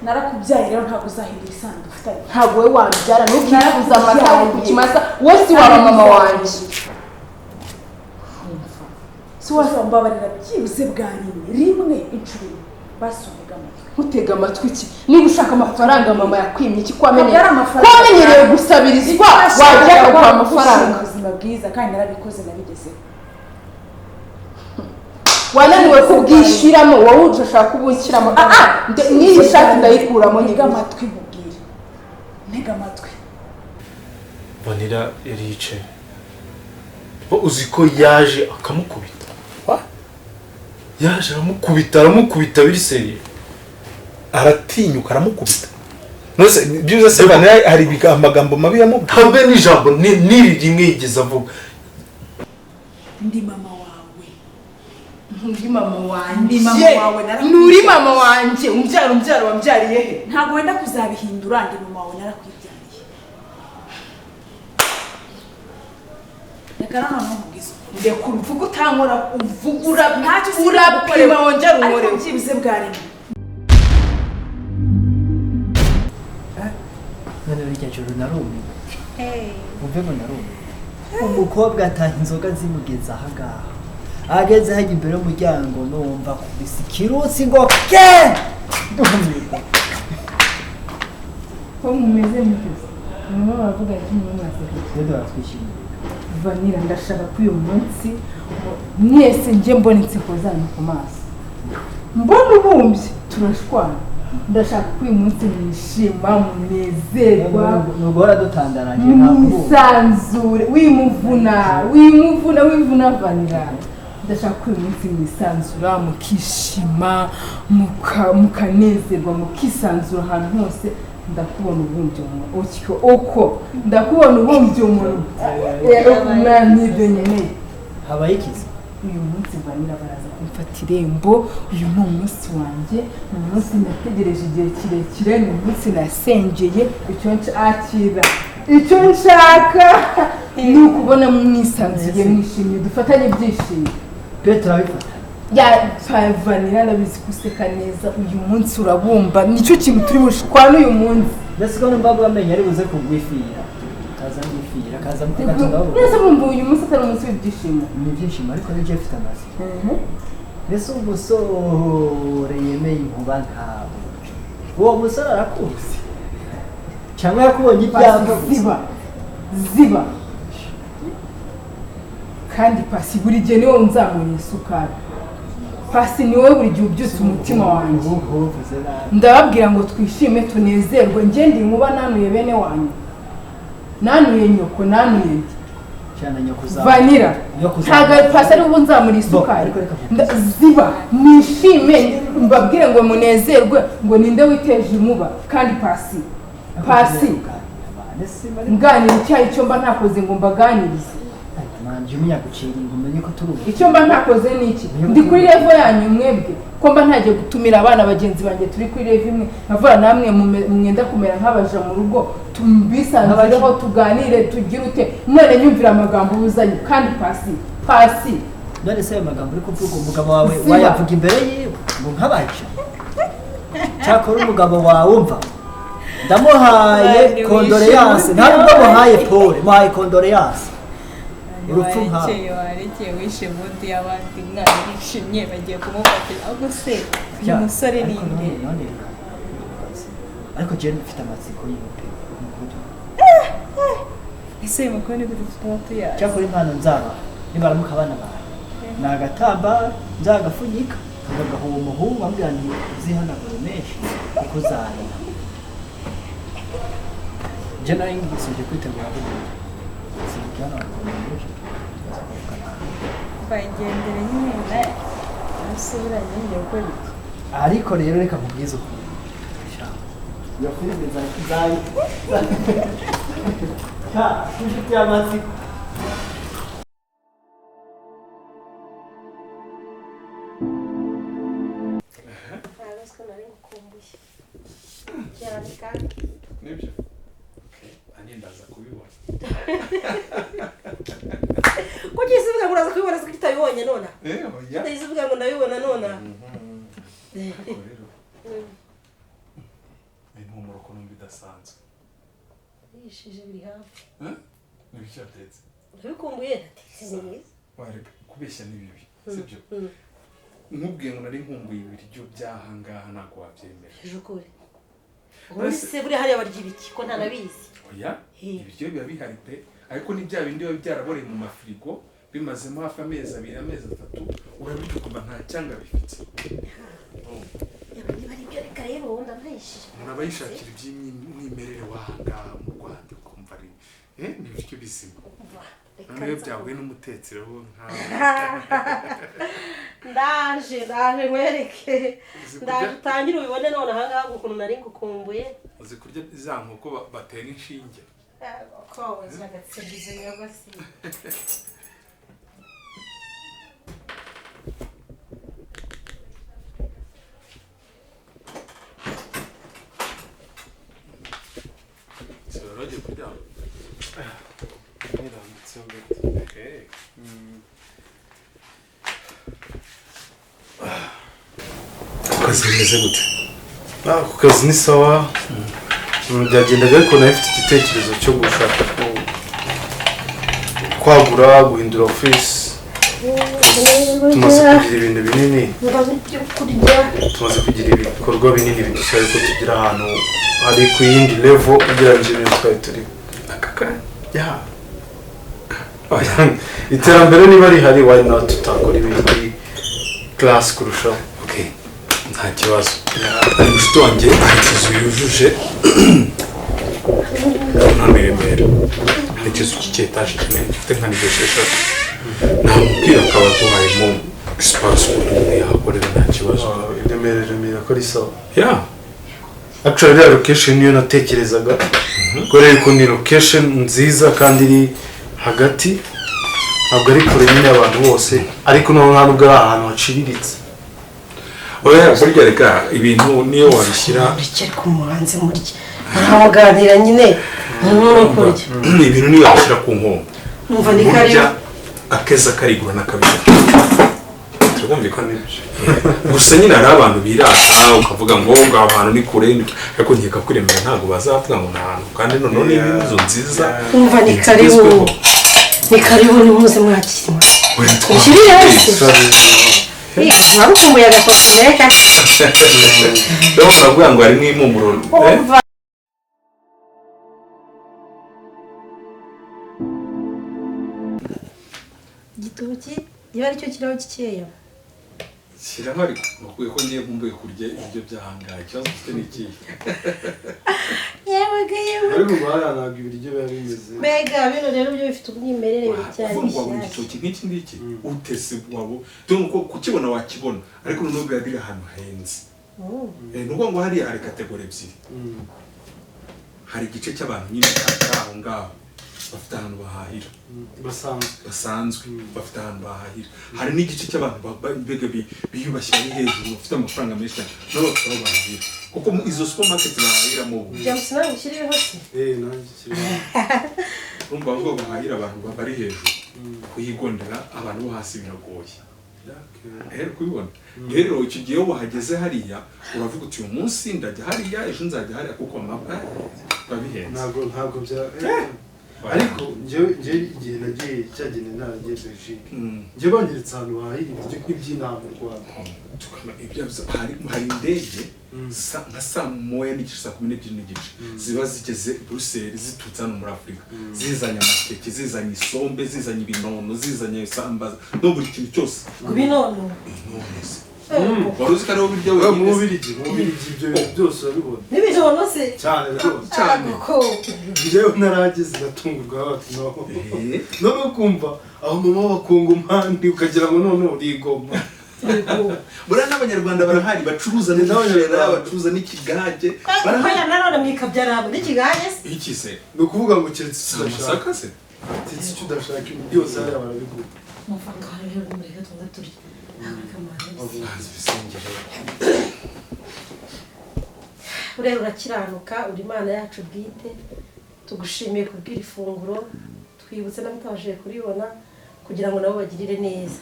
narakubyaye rero ntabwo uzahindura isano dufitanye. Ntabwo we wambyara ntukifuza amata ku kimasa wose waba mama wanjye. Si wazambabarira byibuze bwa rimwe inshuro basomega amatwi. Utega amatwi iki? Niba ushaka amafaranga mama yakwimye iki kwamenyereye gusabirizwa wajya kwa amafaranga. Ubuzima bwiza kandi narabikoze nabigezeho. Wananiwe kubwishiramo wowe ushaka kubukiramo. Niyi shati ndayikuramo ntega amatwi mubwire. Ntega amatwi. Vanilla yarice. Uziko yaje akamukubita. Yaje aramukubita biri seriye. Aratinyuka aramukubita. Nose byiza se Vanilla hari amagambo mabi yamubwiye. Hambe n'ijambo niri rimwe yigeze avuga. Ndi mama wawe. Ndi mama wanjye. Nuri mama wanjye. Umbyaro wambyariye he? Ntabwo wenda kuzabihindura ndi mama wawe narakwibyariye. Nekana no mugizo. Ndekura uvuga utankora uvugura urapima wongera umore. Ariko byibuze bwa rimwe. None rya joro narumiwe. Umve ngo narumiwe. Umukobwa ataha inzoga zimugeza ahangaha. Ageze hajya imbere y'umuryango numva kubisa ikirutsi ngo ke ndumirwa. Ko mumeze mutese. Mama bavuga ati mama aseka. Rero batwishimiye. Vanilla ndashaka ko uyu munsi mwese nje mbona inseko zanyu ku maso. Mbona ubumbye turashwana. Ndashaka ko uyu munsi mwishima munezerwa. Nugora dutandaranye ntabwo. Sanzure wimuvuna Vanilla. Ndashaka ko uyu munsi mwisanzura mukishima mukanezerwa mukisanzura ahantu hose. Ndakubona ubumbye uko ndakubona ubumbye umuntu nibyo nyene habaye ikizi. Uyu munsi Vanilla baraza kumfata irembo. Uyu ni umunsi wanjye, ni umunsi nategereje igihe kirekire, ni umunsi nasengeye. Icyo nshaka ni ukubona mwisanzuye mwishimye dufatanye ibyishimo. Petro abifata ya Vanilla nabizi kuseka neza. Uyu munsi urabumba nicyo kintu turi bushikwana uyu munsi. mbese ko numva bamenye ari buze kugwifira kaza ngwifira kaza mutega tungabo. Nese bumva uyu munsi atari umunsi w'ibyishimo. Ni byishimo ariko ni Jeff Tamasi. Mbese umusore yemeye inkuba nkawe. Uwo musore arakuzi cyangwa yakubonye ibyago ziba kandi Pasi buri gihe niwe unzamuye isukari. Pasi niwe buri gihe ubyutse umutima wanjye. Ndababwira ngo twishime tunezerwe. Nge ndi nkuba nanuye bene wanyu, nanuye nyoko, nanuye ndi cyane nyoko za Vanilla. Ntago Pasi ari ubunzamura isukari. Ziba nishime mbabwire ngo munezerwe ngo ninde witeje imuba kandi Pasi nganira icyayi cyo mba ntakoze ngo mbaganirize. Manje umunyagucira umenye ko turu icyo mba ntakoze niki ndi kuri level yanyu mwebwe ko mba ntagiye gutumira abana bagenzi banjye turi kuri level imwe navura namwe mwenda kumera nk'abaja mu rugo tumbisanzireho tuganire tugire ute none nyumvira amagambo uzanye kandi Pasi none se amagambo uri kuvuga umugabo wawe wayavuga imbere yiwe ngo nkabaje cyakora umugabo wawe umva ndamuhaye condoléance ntabwo muhaye pole muhaye condoléance urupfu nka warekeye wishe mundi y'abandi mwana yishimye bagiye kumufatira ahubwo se uyu musore ni inde ariko je mfite amatsiko y'upe mukuru ese mukuru ni gute tutaba tuyazi cyakora impano nzaba nibaramuka abana bawe nagatamba nzagafunyika kagagaho umuhungu ambwira nti uzihanagure menshi uko uzareba je nari ngisije kwitegura gukora sinjyana akomeye bagendere nyine na asura nyine gukora iki ariko rero reka mubwize uko yo filime zayi ka ufite amatsiko Nibyo. Ani ndaza kubibona. Kuki sivuga ngo uraza kubibona se kitabibonye nona? Oya. Ndayivuga ngo ndabibona nona. numva idasanzwe. yishije biri hafi N'ibiki yatetse? urabikumbuye natetse neza Wareka kubeshya ni bibi sibyo? Nkubwiye ngo nari nkumbuye ibiryo by'ahangaha ntabwo wabyemera. ejo kure ubuse buri hariya barya ibiki ko ntanabizi Oya ibiryo biba bihari pe ariko ni bya bindi biba byaraboreye mu mafirigo bimazemo hafi amezi 2 amezi 3 urabirya ukumva nta cyanga bifite. yabandi bari byo reka rero wenda ntayishije Murabayishakira iby'imwimerere wahangaha mu Rwanda ukumva ari ni ibiryo bizima. Noneho byahuye n'umutetsi rero ndaje nkwereke ndaje utangire ubibone none ahangaha ukuntu nari ngukumbuye uzi kurya za nkoko batera inshinge. ko zagatsibizo yabasi Soroje kurya. nirambitseho gato. Akazi bimeze gute? Ku kazi ni sawa. Byagendaga ariko nawe mfite igitekerezo cyo gushaka kwagura guhindura office. Tumaze kugira ibintu binini. Tumaze kugira ibikorwa binini bidushya ariko tugira ahantu hari ku yindi level ugereranyije n'ibyo twari turi. Yeah. Iterambere niba rihari why not tutakora ibindi class kurushaho. Okay. Nta kibazo. Ari gushito wanjye ikizu yujuje. None remera. Ikizu cy'etage kinini gifite nka nigeshesha. Namubwira ko abatuhayemo espace umuntu yahakorera nta kibazo. Remera ko ari sawa. Yeah. Actually location niyo natekerezaga. Kubera ko ni location nziza kandi iri hagati ntabwo ari kure nyine abantu bose ariko no nta nubwo ari ahantu haciriritse. Oya burya reka ibintu niyo wabishyira bicye ku muhanzi muri ntamuganira nyine n'umuntu kurya ibintu niyo wabishyira ku nkombe numva ni kari akeza karigura n'akabiri turumvikana n'ibyo gusa nyine hari abantu birata ukavuga ngo abantu ni kure ariko nkeka kuremera ntabwo bazavuga ngo nta hantu kandi none ni inzu nziza numva ni karibu ni muze mwakirima ukirire hasi narukumbuye agakosimeka rero uravuga ngo harimo impumuro igitoki niba aricyo kiraho kikeya shyiraho ariko nukuye ko ngiye nkumbuye kurya ibiryo by'ahangaha ikibazo ufite ni ikihe yewe ariko ntabwo ibiryo biba bimeze mbega bino rero byo bifite umwimerere cyane uvuga ngo igitoki nk'iki ngiki utese wabo dore uko kukibona wakibona ariko noneho biba biri ahantu henze nuko ngo hariya hari kategori ebyiri hari igice cy'abantu nyine aho ngaho bafite ahantu bahahira basanzwe bafite ahantu bahahira hari n'igice cy'abantu mbega biyubashye bari hejuru bafite amafaranga menshi cyane nabo bafite aho bahahira kuko izo supermarket bahahiramo ubu James nawe ushyirireho se nanjye urumva ngo bahahira abantu bari hejuru kuyigondera abantu bo hasi biragoye kubibona rero icyo gihe wahageze hariya uravuga uti uyu munsi ndajya hariya ejo nzajya hariya kuko amapa babihenze ntabwo bya ariko njyewe igihe nagiye cyagene naragiye Belgique njye banyeretse ahantu hahira ibiryo nk'iby'inama mu Rwanda hari indege nka saa moya n'igice saa 12 n'igice ziba zigeze Bruxelles ziturutse hano muri Afurika zizanye amateke zizanye isombe zizanye ibinono zizanye sambaza no buri kintu cyose ibinono wari uzi ko ariho birya wenyine mu Bubiligi ibyo byose urabibona n'ibinono se cyane rwose cyane njyewe narageze gatungurwa bati no kumva aho mama w'abakongomani ukagira ngo none urigoma buriya n'abanyarwanda barahari bacuruza n'abanyarwanda bacuruza n'ikigage barahari nanone mwikabyara n'ikigage se iki se ni ukuvuga ngo keretse udashaka se keretse icyo udashaka ibintu byose hariya barabigura mufanga rero mureke tuza turi urero urakiranuka uri Imana yacu bwite tugushimiye kubwira ifunguro twibutse n'abatabashije kuribona kugira ngo nabo bagirire neza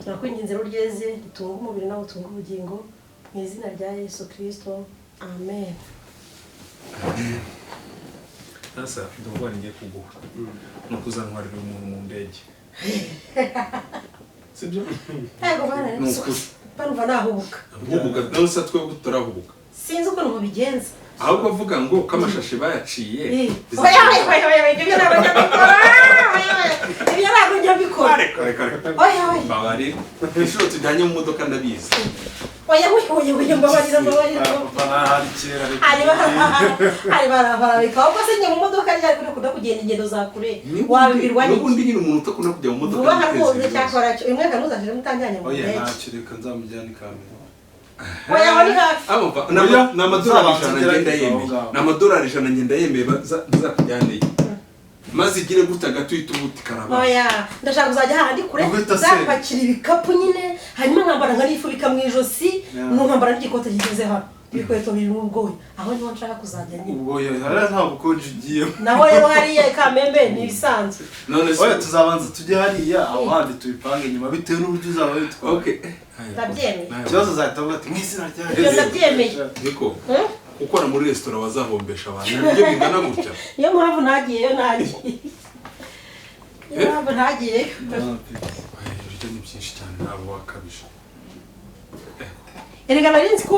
turakwinginze rero ryeze ritunga umubiri nawe utunga ubugingo mu izina rya Yesu Kristo amen Sasa ndumva ngiye kuguha no kuzantwarira umuntu mu ndege sibyo Ego bana barumva nahubuka uhubuka nawe se twe turahubuka sinzi uko nubigenza ahubwo avuga ngo kamashashi bayaciye oya ibyo ntabwo njya bikora oya babari inshuro tujyanye mu modoka ndabizi oya mbabarira ari barabika ahubwo se njye mu modoka ryari kuri kuda kugenda ingendo za kure wabibirwa n'ubundi nyine umuntu utakunda kujya mu modoka vuba haruze cyakora imwe kanuzajije mutanjyanye mu oya ndege ntacyo reka nzamujyane kamera oya wari hafi ni amadolari ijana ngenda yemeye ni amadolari ijana ngenda yemeye bazakujyaneye maze igire gute agatuhita ubuti karaba oya ndashaka kuzajya hahandi kure zapakira ibikapu nyine hanyuma nkambara nkarifubika mu ijosi nkambara n'igikote kigeze hano ibikweto biri mu bwoya aho niho nshaka kuzajya nyine ubwoya hariya nta bukonje ugiyemo naho rero hariya Kamembe ni ibisanzwe none se oya tuzabanza tujye hariya aho handi tubipange nyuma bitewe n'uburyo uzaba witwa ndabyemeye ikibazo uzahita uvuga ati mw'izina ryayo ibyo ndabyemeye niko gukora muri resitora bazahombesha abantu ibyo bingana gutya niyo mpamvu ntagiyeyo niyo mpamvu ntagiyeyo ibyo ni byinshi cyane ntabwo wakabije erega nari nzi ko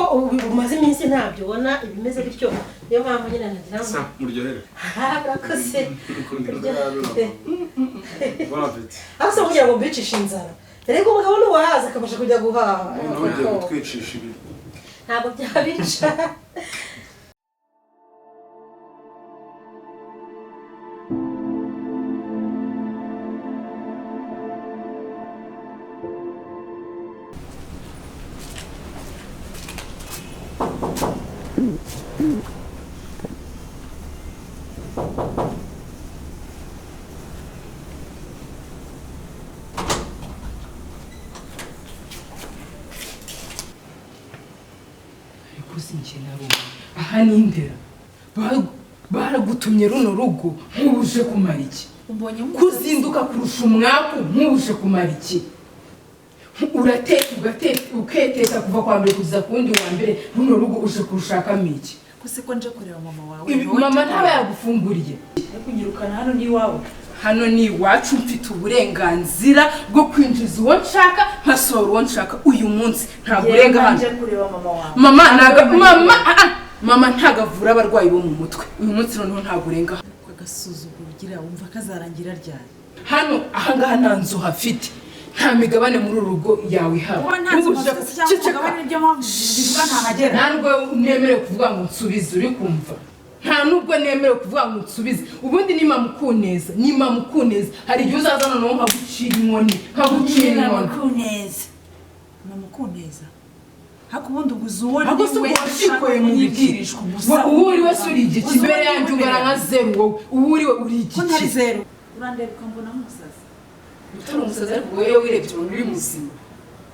umaze iminsi ntabyo ubona ibimeze bityo niyo mpamvu nyine nagira ngo muryohere urakoze ariko kugira ngo mbicishe inzara erega umugabo n'uwahaza akabasha kujya guhaha ntujye gutwicisha ibi ntabwo byabica aha ni indera baragutumye runo rugo nk'ubuje kumara iki kuzinduka kurusha umwaku nk'ubuje kumara iki urateka uketeka kuva kwa mbere kugeza ku wundi wa mbere runo rugo uje kurushakamo iki kose ko nje kureba mama wawe mama ntaba yagufunguriye kunyirukana hano ni iwawe hano ni iwacu mfite uburenganzira bwo kwinjiza uwo nshaka nkasohora uwo nshaka uyu munsi ntabwo urenga hano mama ntabwo avura abarwayi bo mu mutwe uyu munsi noneho ntabwo urenga hano agasuzuguro ugira wumva kazarangira ryari hano ahangaha nta nzu hafite nta migabane muri uru rugo yawe ihaba nta nubwo nemerewe kuvuga ngo nsubize uri kumva nta nubwo nemerewe kuvuga ngo nsubize ubundi ni mama ukuneza hari igihe uzaza noneho nkagucira inkoni mama ukuneza hako ubundi uguze uwo ni we washikoye mu bibwirishwa gusa uwo uri wese uri igiki imbere yanjye ungana nka zeru wowe uwo uri we uri igiki ko ntari zeru urandeba ukambona nk'umusazi utari umusazi ariko wowe wirebye ubona uri muzima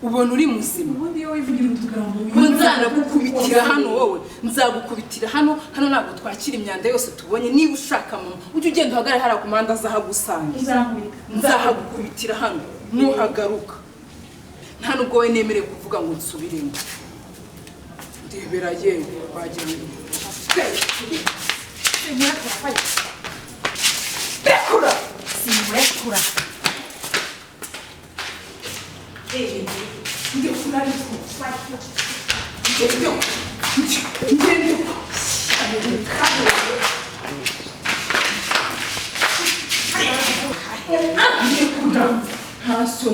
ubona uri muzima ubundi iyo wivugira utugambo nzanagukubitira hano wowe nzagukubitira hano ntabwo twakira imyanda yose tubonye niba ushaka mama ujye ugenda uhagarare hariya ku muhanda azahagusanga nzahagukubitira hano nuhagaruka nta nubwo we nemerewe kuvuga ngo nsubiremo ndebera yewe wagira ngo rekura simurekura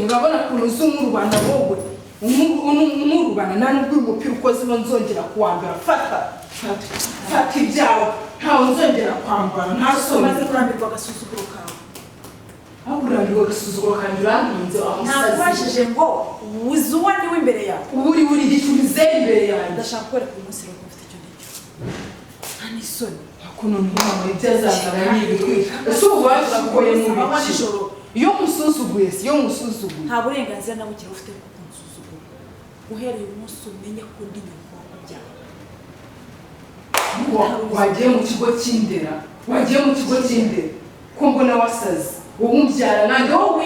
urabona ukuntu uzi umurubana wowe umurubana nta nubwo uyu mupira ukozeho nzongera kuwambara fata ibyawe ntawe nzongera kwambara nta soni maze kurambirwa agasuzuguro kawe aho kurambirwa agasuzuguro kanjye urantunze ntabashije ngo uzi uwo ni we imbere yawe uri gicuruze imbere yanjye ndashaka kwereka uyu munsi rero ufite icyo ngicyo nta n'isoni hakuno mama ibyo azazana n'ibikwiye ese ubu bazakugoye mu biki iyo musuzuguye nta burenganzira nawe ugira ufite bwo kumusuzugura uhereye umunsi umenye ko ndi nyoko wabyaye wagiye mu kigo cy'indera ko mbona wasaze wowe umbyara nanjye wowe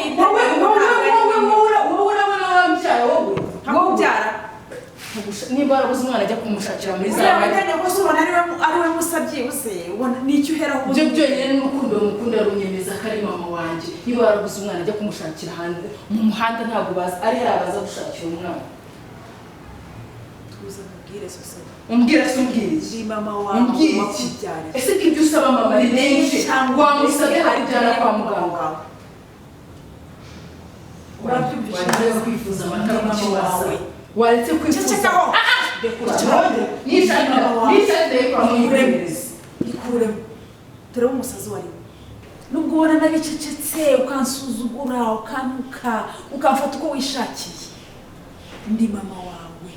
urabona wambyara wowe ntakubyara nimba warabuze umwana ajya kumushakira muri za urabona ko ubona ari we musabye uheraho ibyo byonyine n'urukundo mukunda runyemeza ko ari mama wanjye niba warabuze umwana ajya kumushakira hanze mu muhanda ntabwo bazi ari hari abaza gushakira umwana tuza mubwire sose umbwira se umbwire ndi mama wawe wakubyara ese ko ibyo usaba mama ari benshi wamusabye arijyana kwa muganga urabyumvise kwifuza amata y'umuco wawe waretse kwifuza cecekaho ikuremo turebe umusazi wariwe nubwo ubona nabicecetse ukansuzugura ukantuka ukamfata uko wishakiye ndi mama wawe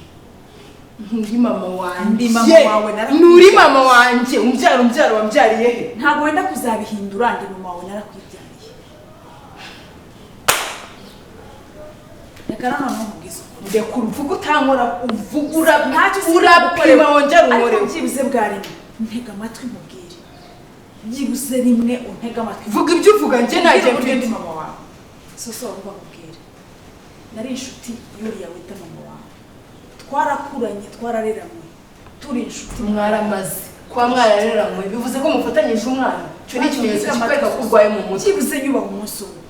nturi mama wanjye ndi mama wawe nturi mama wanjye umbyaro wabyariye he ntabwo wenda kuzabihindura ndi mama wawe narakwibyariye reka noneho nkubwize ndekura uvuga utankora uvugura urapima wongera unkorewe ariko byibuze bwa rimwe ntega amatwi nkubwire byibuze rimwe untega amatwi vuga ibyo uvuga njye najya mfite mama wawe soso urumva nkubwire nari inshuti yuriya wita mama wawe twarakuranye twarareramwe turi inshuti mwaramaze kuba mwarareramwe bivuze ko mufatanyije umwana icyo ni ikimenyetso kikwereka ko urwaye mu mutwe byibuze nyubaha umunsi umwe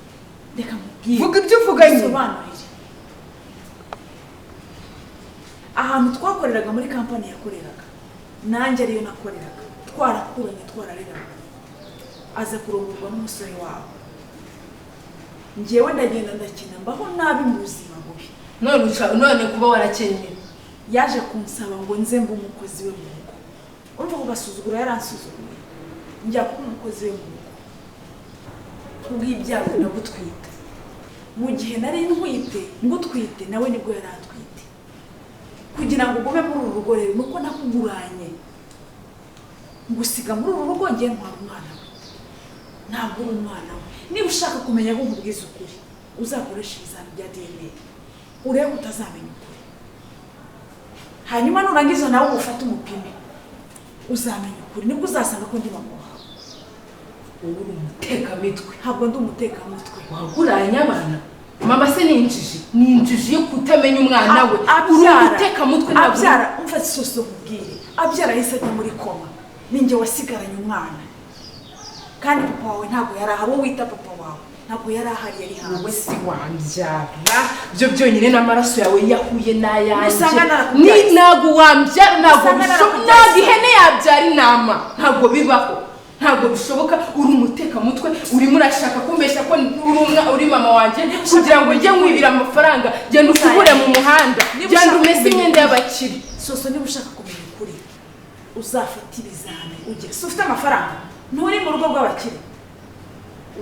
reka nkubwire vuga ibyo uvuga nsobanurire ahantu twakoreraga muri kampani yakoreraga nanjye ariyo nakoreraga twarakuranye twarareraga aza kurongorwa n'umusore wawe njyewe ndagenda ndakina mbaho nabi mu buzima bubi none kuba warakenyeye yaje kunsaba ngo nze mbe umukozi we mu rugo urumva ko gasuzugura yaransuzuguye njya kuba umukozi we mu rugo kubw'ibyago ndagutwite mu gihe nari ngutwite nawe nibwo yari atwite kugira ngo ugume muri uru rugo rero nuko nakuguranye ngusiga muri uru rugo ngiye ntwara umwana we ntabwo uri umwana we niba ushaka kumenya ko nkubwiza ukuri uzakoresha ibizami bya DNA urebe utazamenya ukuri hanyuma nurangiza nawe ufate umupime uzamenya ukuri nibwo uzasanga ko ndi mama wawe ubu uri umutekamitwe ntabwo ndi umutekamitwe waguranye abana mama se ni injiji yo kutamenya umwana we uri umutekamutwe abyara umva isoso nkubwire abyara yahise ajya muri koma ninjye wasigaranye umwana kandi papa wawe ntabwo yari ahari uwo wita papa wawe ntabwo yari ahari yari hanze wowe si wambyara byo byonyine n'amaraso yawe yahuye n'ayanjye ntabwo wambyara ntabwo ihene yabyara intama ntabwo bibaho ntabwo bishoboka uri umutekamutwe urimo urashaka kumbeshya ko uri mama wanjye kugira ngo njye nkwibira amafaranga genda ukubure mu muhanda genda umese imyenda y'abakire soso niba ushaka kumenya ukuri uzafata ibizami ujye si ufite amafaranga nturi mu rugo rw'abakire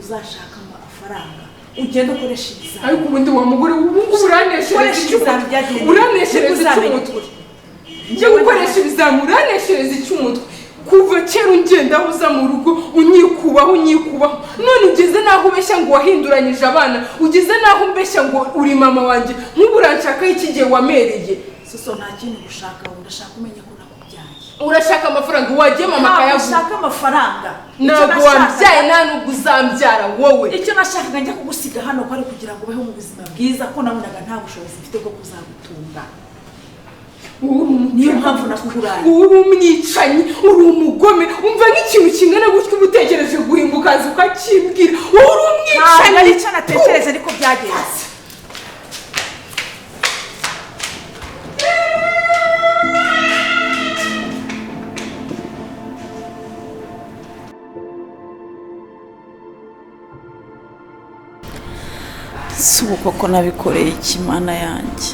uzashaka amafaranga ugenda ukoresha ibizami ariko ubundi wa mugore ubu ngubu uraneshereza icy'umutwe njye gukoresha ibizami uraneshereza icy'umutwe kuva kera ungenda uza mu rugo unyikubaho none ugeze naho ubeshya ngo wahinduranyije abana ugeze naho umbeshya ngo uri mama wanjye nk'ubu uranshakaho iki gihe wamereye soso nta kintu gushaka ndashaka umenya ko nakubyaye urashaka amafaranga wagiye mama akayaguha ushaka amafaranga ntabwo wambyaye nta nubwo uzambyara wowe icyo nashakaga njya kugusiga hano ko ari kugira ngo ubeho mu buzima bwiza ko nabonaga nta bushobozi mfite bwo kuzagutunga niyo mpamvu nakuguranye uri umwicanyi uri umugome umva nk'ikintu kingana gutyo uba utegereje guhimbuka ukaza ukakimbwira uri umwicanyi ntabwo aricyo natekereza ariko byagenze si ubu koko nabikoreye ikimana yanjye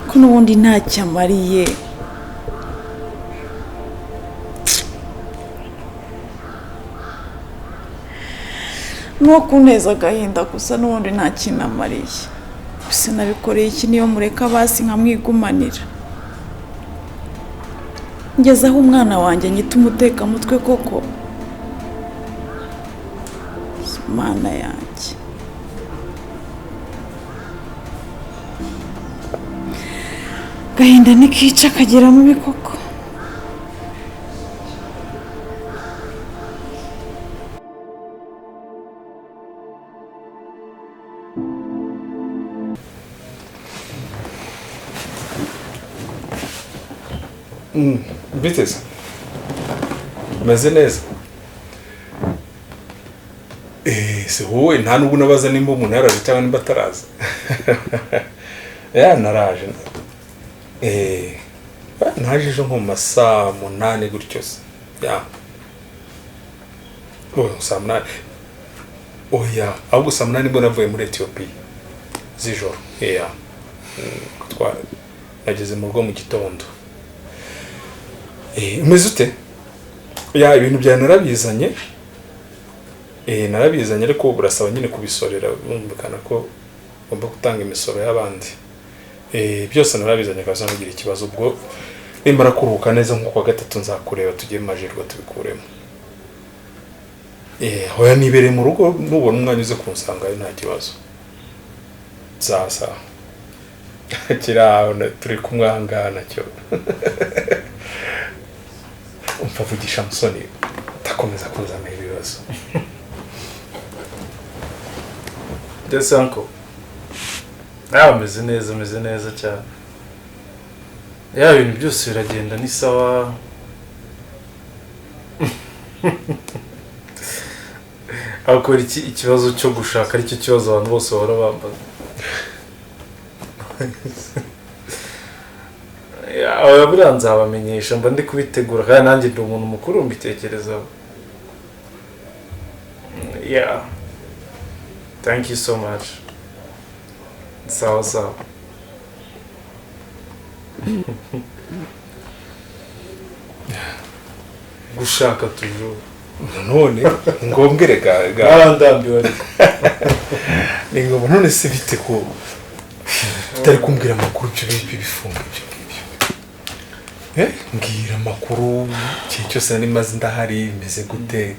ko n'ubundi ntacyo amariye nuwo kunteza agahinda gusa n'ubundi nta kintu amariye gusa nabikoreye iki niyo mureka basi nkamwigumanira ngeze aho umwana wanjye nyita umutekamutwe koko mana yanjye gahinda nikica kagera mu bikoko biteze umeze neza se wowe nta n'ubu nabaza nimba umuntu yaraje cyangwa nimba ataraza naraje naje ejo nko mu masaa 8 gutyo se saa 8 ahubwo saa 8 nibwo navuye muri Ethiopia z'ijoro nageze mu rugo mu gitondo umeze ute ibintu byawe narabizanye ariko burasaba nyine kubisorera bumvikana ko ngomba gutanga imisoro y'abandi byose narabizanye kaza nkugira ikibazo ubwo nimara kuruhuka neza nko kwa gatatu nzakureba tugiye majerwa tubikuremo hoya nibere mu rugo nubona umwanya uze kunsanga nta kibazo sasa kiraho turi kumwangana cyo umfavugisha musoni takomeza kuzana ibibazo ndetse anko ameze neza cyane ibintu byose biragenda ni sawa akora ikibazo cyo gushaka aricyo kibazo abantu bose bahora bambaza buriya nzabamenyesha mba ndi kubitegura kandi nanjye ndi umuntu mukuru mbitekerezaho thank you so much sawa gushaka toujours none ngombere garandambiwe ni ngombwa none se bite ko utari kumbwira amakuru cyo bifunga ibyo mbwira amakuru cyose nari maze ndahari meze gute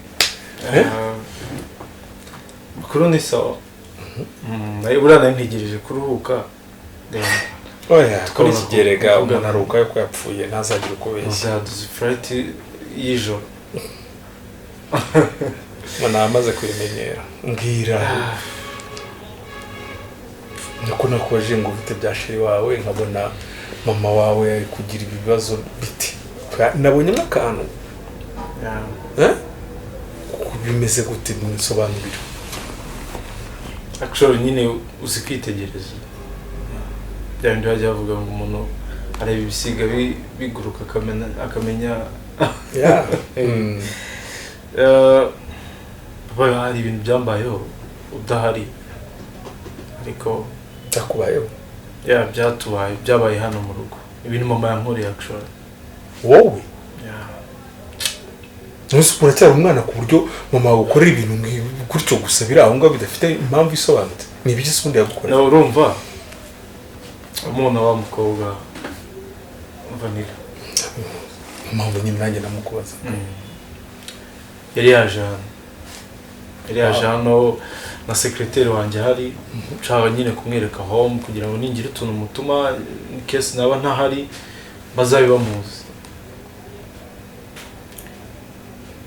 makuru ni sawa buriya nari ntegereje kuruhuka kuri kigerega umuntu aruhuka yuko yapfuye ntazagire uko beshya duzi flight y'ijoro mwana amaze kuyimenyera mbwira nuko nakoje ngo ufite byashiri wawe nkabona mama wawe kugira ibibazo biti nabonye n'akantu bimeze gute nsobanurira actually nyine uzi kwitegereza byandi bajya bavuga ngo umuntu areba ibisiga biguruka akamenya hari ibintu byambayeho udahari ariko byakubayeho byabaye hano mu rugo ibintu mama yankoreye actually wowe nusukura cyane umwana ku buryo mama ukorera ibintu gutyo gusa biri aho ngaho bidafite impamvu isobanutse ni ibiki sundi yagukorera urumva umwana wa mukobwa Vanilla mpamvu nyine nanjye namukubaza yari yaje hano na secrétaire wanjye hari nshaka nyine kumwereka home kugira ngo ningire utuntu mutuma in case naba ntahari bazabe bamuzi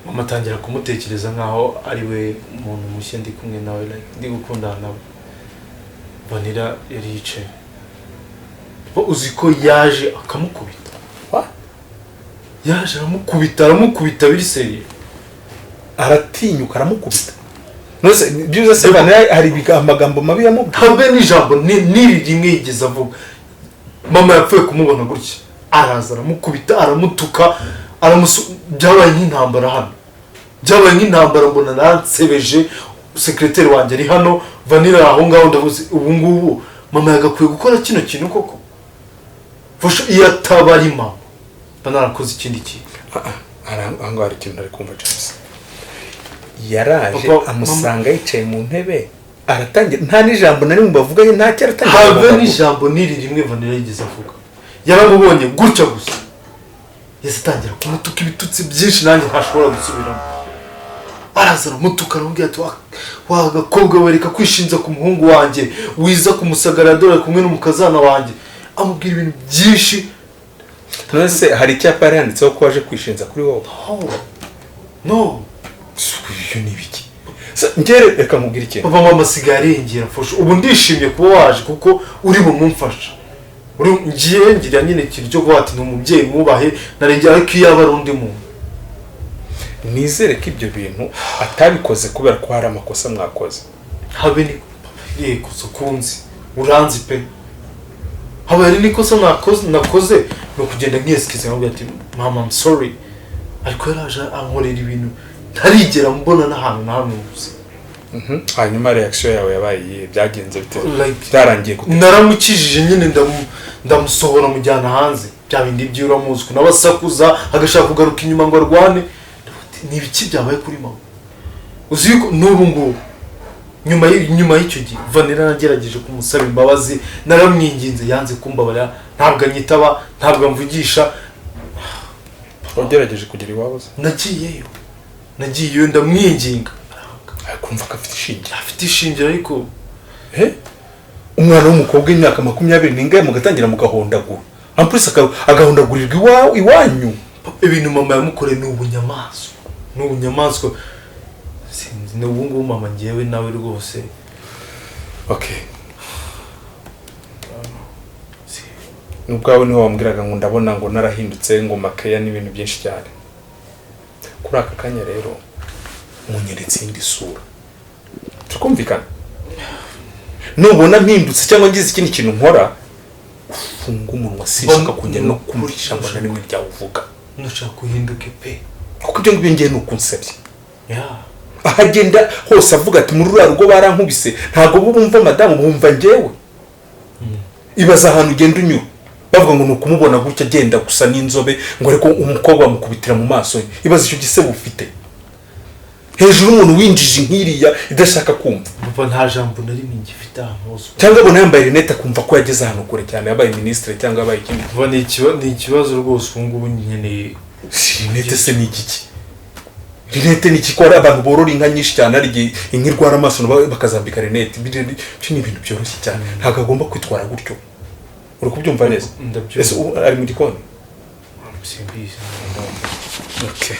mama tangira kumutekereza nkaho ari we umuntu mushya ndi kumwe nawe ndi gukundana nawe Vanilla yari yicaye uzi ko yaje akamukubita yaje aramukubita biri seriye aratinyuka aramukubita nose byuze se bana hari amagambo mabi yamubwiye habe n'ijambo niri rimwe yigeze avuga mama yapfuye kumubona gutya araza aramukubita aramutuka byabaye nk'intambara hano byabaye nk'intambara mbona nansebeje secrétaire wanjye ari hano Vanilla aho ngaho ndavuze ubu ngubu mama yagakwiye gukora kino kintu koko fasha iyatabari mama banarakoze ikindi kintu ahangaho hari ikintu ari kumva James yaraje amusanga yicaye mu ntebe aratangira nta n'ijambo nari mu bavuga ye nta cyaratangira habe n'ijambo niri rimwe Vanilla yigeze avuga yaramubonye gutya gusa yatangira kumutuka ibitutsi byinshi nanjye ntashobora gusubiramo araza aramutuka arambwira ati wa gakobwa wereka kwishinza ku muhungu wanjye wiza kumusagara dore kumwe n'umukazana wanjye amubwira ibintu byinshi nose hari icyapa yari yanditseho ko waje kwishinza kuri wowe no ibyo ni biki ngere reka mubwire ikintu papa mama sigari yingira fasha ubu ndishimye kuba waje kuko uri bumumfasha ngira nyine kiryo ko ati n'umubyeyi mubahe narengera ko yaba ari undi muntu nizere ko ibyo bintu atabikoze kubera ko hari amakosa mwakoze. habe ni kosa kunzi uranzi pe habe ari nikosa nakoze no kugenda nkiyesikiza ngo ati mama I'm sorry ariko yaraje ankorera ibintu ntarigera mbona n'ahantu namwe uzi. Hanyuma reaction yawe yabaye byagenze bite? Byarangiye gute? Naramukijije nyine ndamusohora mujyana hanze bya bindi by'uramuzi kunabasakuza agashaka kugaruka inyuma ngo arwane. Ni ibiki byabaye kuri mama uzi ko n'ubu ngo nyuma y'icyo gihe Vanilla nagerageje kumusaba imbabazi naramwinginze yanze kumbabarira ntabwo anyitaba ntabwo amvugisha. Wagerageje kugera iwabo? Nagiyeyo ndamwinginga kumva ko afite ishingira ariko umwana w'umukobwa w'imyaka 20 n'ingahe mugatangira mugahondagura ampulisi agahondagurirwa iwanyu. Ibintu mama yamukoreye n'ubunyamaswa sinzi n'ubu ngubu mama ngewe nawe rwose. Okay, nubwawe niho wambwiraga ngo ndabona ngo narahindutse ngo makeya n'ibintu byinshi cyane. Kuri aka kanya rero munyeretse indi sura tukumvikana. Nubona mpindutse cyangwa ngize ikindi kintu nkora ufunga umunwa sishaka kujya no kumvisha ngo na rimwe ryavuga ndashaka kuhinduke pe kuko ibyo ngibyo ngiye nukunsebye. Ahagenda hose avuga ati muri rugo barankubise ntago bumva madamu bumva ngewe. Ibaza ahantu ugenda unyura bavuga ngo nukumubona gutya agenda gusa n'inzobe ngo ariko umukobwa bamukubitira mu maso. Ibaza icyo gisebo ufite hejuru umuntu winjije nkiriya idashaka kumva. Papa nta jambo nari ngifite ahantu cyangwa abona yambaye rinete kumva ko yageze ahantu kure cyane yabaye ministre cyangwa yabaye ikindi. Ni ikibazo rwose ubu ngubu nkeneye rinete. Se ni iki rinete? Ni ikikora abantu borora inka nyinshi cyane ari inka irwara amaso bakazambika rinete. Byo ni ibintu byoroshye cyane ntabwo agomba kwitwara gutyo. Uri kubyumva neza? Ese ari mu gikoni? Simbizi. Okay.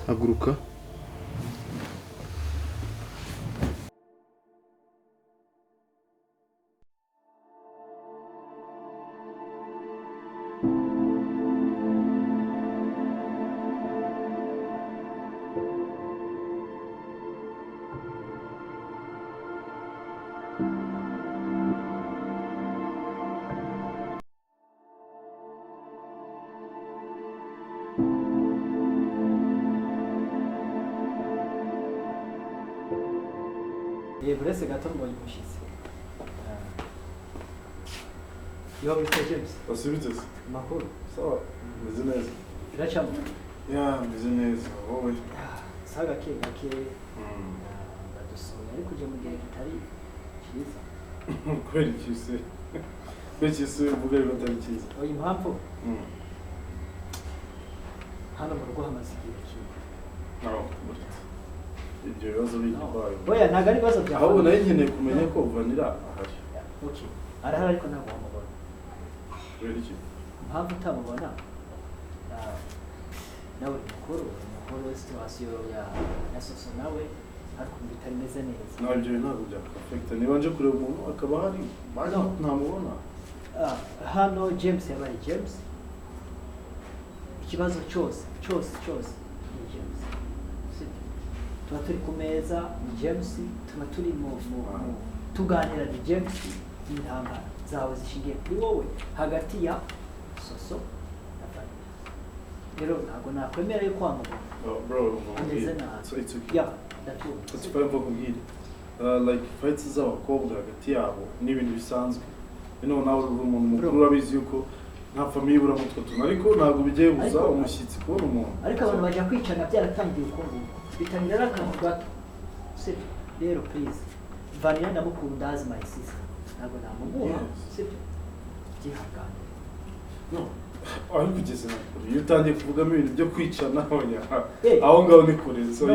Haguruka. Buretse gato mbonye umushyitsi. Yo Mr. James. Basubitse. Makuru. Sawa. Meze neza. Biracamo. Meze neza. Wowe. Saga gake. Badusomye ariko je mu gihe kitari cyiza. Kweli cyise. Bekise uvuga ko atari cyiza. Oya impamvu. Hano mu rugo hamaze igihe kinini. Ibyo bibazo bitwaye. Oya ntago ari bibazo bya. Ahubwo nayo nkeneye kumenya ko Vanilla ahari. Okay. Arahari ariko ntabwo wamubona. Kweli iki? Impamvu utamubona nawe mukuru situation ya soso nawe ariko bitari meze neza. Nabyo ntabwo bya perfect. Niba nje kureba umuntu akaba hari ntamubona. Hano James yabaye James. Ikibazo cyose ni James. tuba turi ku meza ni James tuba turi tuganira ni James intambara zawe zishingiye kuri wowe hagati ya Soso na Vanilla. Rero ntabwo nakwemera yuko wamubona bro ameze nabi. so it's okay Yeah, ndabyumva. Ati fara mvuga mbwira like fights z'abakobwa hagati yabo ni ibintu bisanzwe nawe uri umuntu mukuru urabizi yuko nta famiye ibura mutwe tuntu ariko ntabwo bigiye buza umushyitsi kubona umuntu ariko abantu bajya kwicana byaratangiye uko nguko bitangira n'akantu gato sibyo rero please Vanilla ndamukunda as my sister ntabwo namuguha sibyo gihangane no ariko ugeze na kure iyo utangiye kuvugamo ibintu byo kwicana aho ngaho ni kure so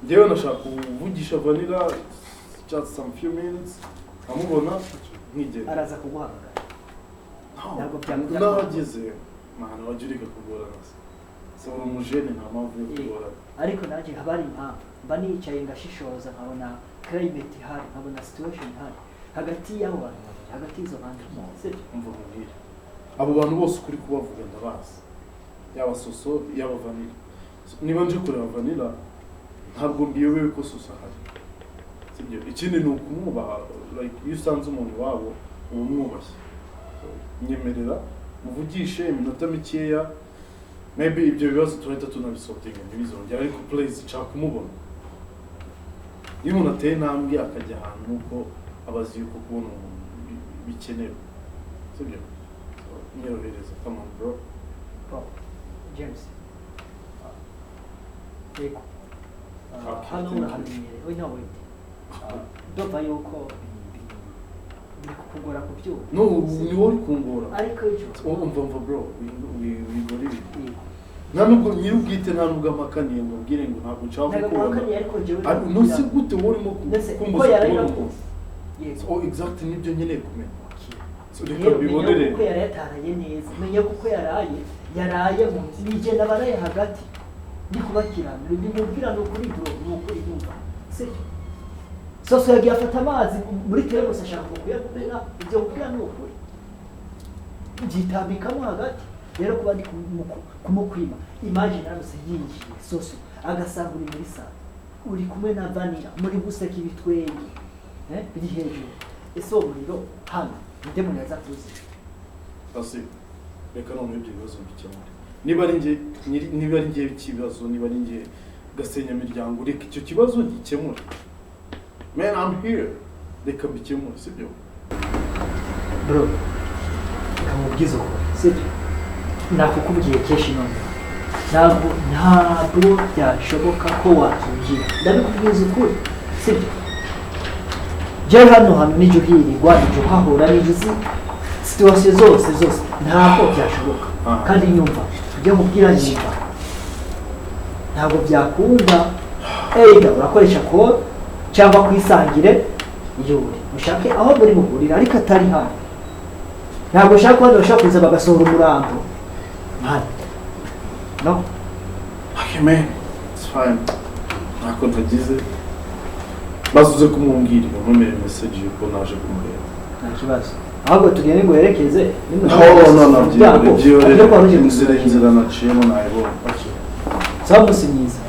njyewe nashaka kuvugisha Vanilla just some few minutes amubona nkigenda araza kuguhamagara ntabwo nageze mwana wajurika kugorana so umujene nta mpamvu yo kugorana ariko nanjye haba ari impamvu mba nicaye ngashishoza nkabona climate ihari nkabona situation ihari hagati y'abo bantu babiri hagati y'izo mpande sibyo umva nkubwire abo bantu bose ukuri kubavuga ndabazi yaba Soso yaba Vanilla niba nje kureba Vanilla ntabwo mbiyobewe ko Soso ahari sibyo ikindi ni ukumwubaha like iyo usanze umuntu wabo uba umwubashye nyemerera muvugishe iminota mikeya maybe ibyo bibazo turahita tunabisotinga ntibizongera ariko please nshaka kumubona iyo umuntu ateye intambwe akajya ahantu nuko abazi yuko kubona umuntu bikenewe sibyo nyerohereza come on bro James yego hano urahamenyereye we ntawe ndumva yuko biri kukugora ku byuma no ni wowe kungora ariko umva bro wigora ibi nta nubwo nyir'ubwite nta nubwo amakaniye ngo ubwire ngo ntabwo nshaka kubona ariko no si gute wowe urimo kumbuza kubona oh exactly nibyo nkeneye kumenya so reka bibonere kuko yari yataraye neza menya kuko yaraye mu nije nabaraye hagati ndi kubakiranira ndi mubwira no kuri bro no kuri yumva sibyo Soso yagiye afata amazi muri teremusi ashaka kuyamena ibyo kubwira ni ukuri byitambikamo hagati rero kuba ndi kumukwima imagine arose yinjiye Soso agasanga uri muri sale uri kumwe na Vanilla muri guseka ibitwenge biri hejuru ese uwo muriro hano nde muntu yaza kuzi asi reka none ibyo bibazo mbikemure niba ari njye ikibazo niba ari njye gasenya miryango reka icyo kibazo gikemure man I'm here reka mbikemure sibyo bro kamubwiza ko sibyo nakukubwiye keshi none ntabwo byashoboka ko wakinjira ndabikubwiza ukuri sibyo je hano nijyo hirirwa nijyo hahura nijyo situation zose ntabwo byashoboka kandi nyumva tujye mubwira nyumva ntabwo byakunda urakoresha code cyangwa kwisangire yuri ushake aho muri muhurira ariko atari hano ntabwo ushaka ko bashaka kuza bagasohora umurambo man no okay man it's fine nako ntagize bazuze kumubwira umumere message yuko naje kumureba nta kibazo ahubwo tugende ngo yerekeze no byore inzira naciyemo nayibona samusi myiza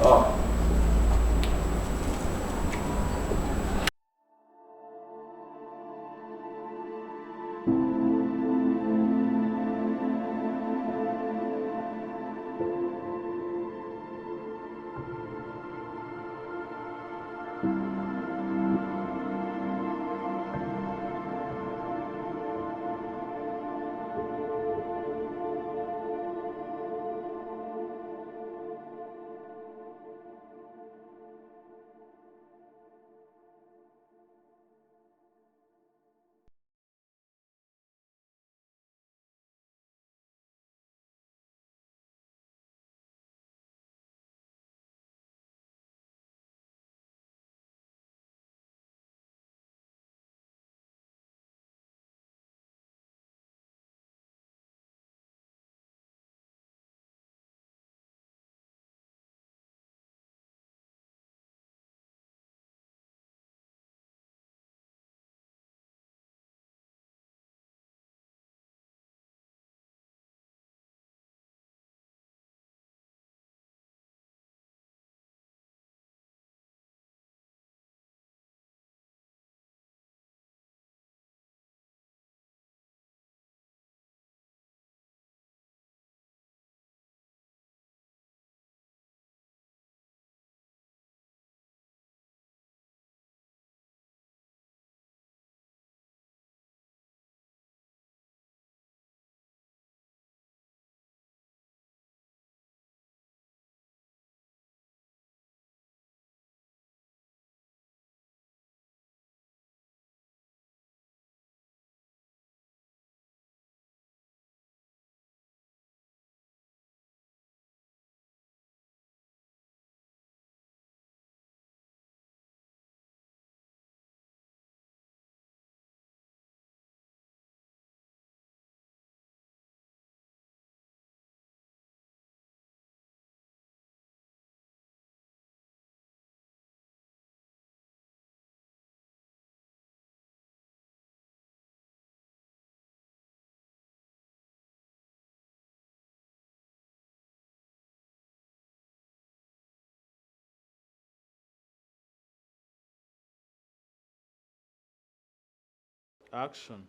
action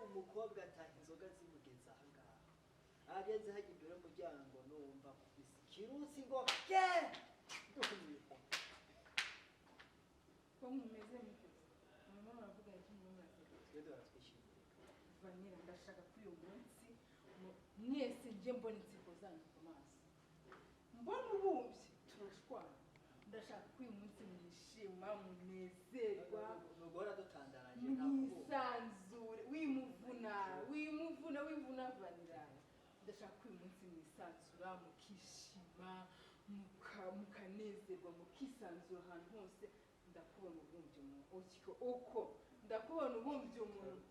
umukobwa ataha inzoga zimugeza ahangaha ageze hajya imbere y'umuryango numva kubisa ikirusi ngo ke ko mumeze muteze mama muravuga iki mwumvaze twebwe baratwishimiye Vanilla ndashaka ko uyu munsi mwese nje mbona inseko zanyu ku maso mbona ubumbye turashwana ndashaka ko uyu munsi mwishima munezerwa nugora dutandaraje mwisanzure wimuvuna Vanilla ndashaka ko uyu munsi mwisanzura mukishima mukanezerwa mukisanzura ahantu hose ndakubona ubumbye umuntu uko ndakubona ubumbye umuntu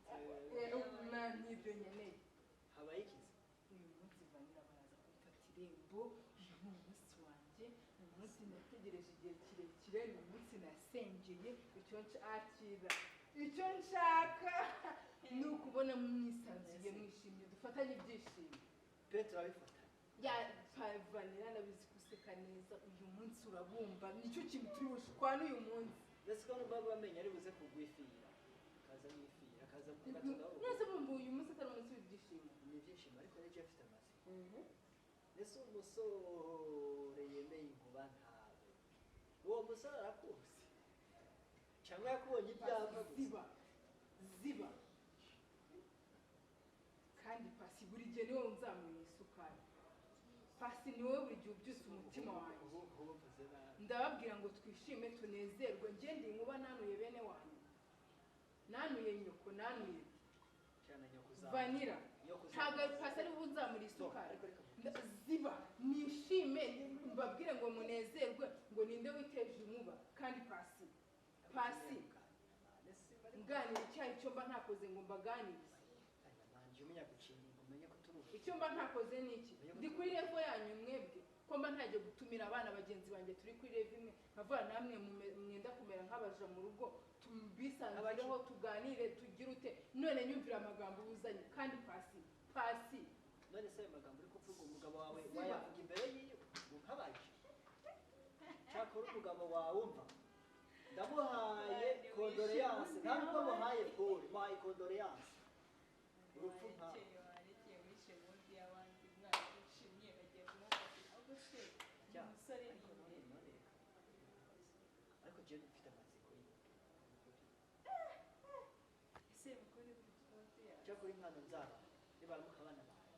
n'ibyo nkeneye habaye ikizi uyu munsi Vanilla baraza kumfata irembo uyu ni umunsi wanjye uyu munsi nategereje igihe kirekire uyu munsi nasengeye icyo nshaka ni ukubona mwisanzuye mwishimye dufatanye ibyishimo Petro abifata ya Vanilla nabizi kuseka neza uyu munsi urabumba nicyo kintu turi bushikwana uyu munsi ndetse ko n'ubwo bamenya ari buze kugwifira kaza yifira kaza mukatugabo nese bumbu uyu munsi atari umunsi w'ibyishimo ni ibyishimo ariko rege afite amazi ndetse umusore yemeye inkuba ntawe uwo musore arakuzi cyangwa yakubonye ibyapa ziba kandi Pasi buri gihe niwe unzamuye isukari Pasi niwe buri gihe ubyutse umutima wanjye ndababwira ngo twishime tunezerwe ngende inkuba nanuye bene wanyu nanuye nyoko nanuye Vanilla ntabwo Pasi ari unzamura isukari ziba nishime mbabwire ngo munezerwe ngo ninde witeje inkuba kandi Pasi nganira icyayi cyo mba ntakoze ngo mbaganirize icyo mba ntakoze ni iki ndi kuri level yanyu mwebwe ko mba ntagiye gutumira abana bagenzi banjye turi kuri level imwe nkavuga namwe mwenda kumera nk'abaja mu rugo tubisanzireho tuganire tugire ute none nyumvira amagambo uzanye kandi Pasi none se amagambo uri kuvuga umugabo wawe wayavuga imbere yiwe nkabaje cyakora umugabo wawe umva ndamuhaye condoléance ntabwo muhaye Paul muhaye condoléance urupfu nka warekeye wishe munsi y'abandi mwana wishimye bagiye kumufatira ahubwo se umusore ni ariko je mfite amatsiko ese mukore kuri ya cyakora imwana nzaba nibaramuka abana bawe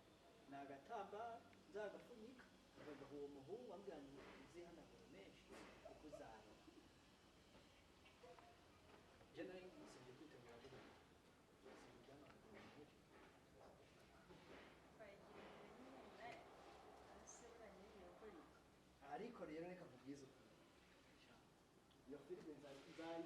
nagatamba nzagafunika bagaha uwo muhungu ambwira ngo uzihanagure menshi kuko uzaba je nari ngisabye kwitegura gutya ariko rero reka mubwize ukuri iyo filime nzayi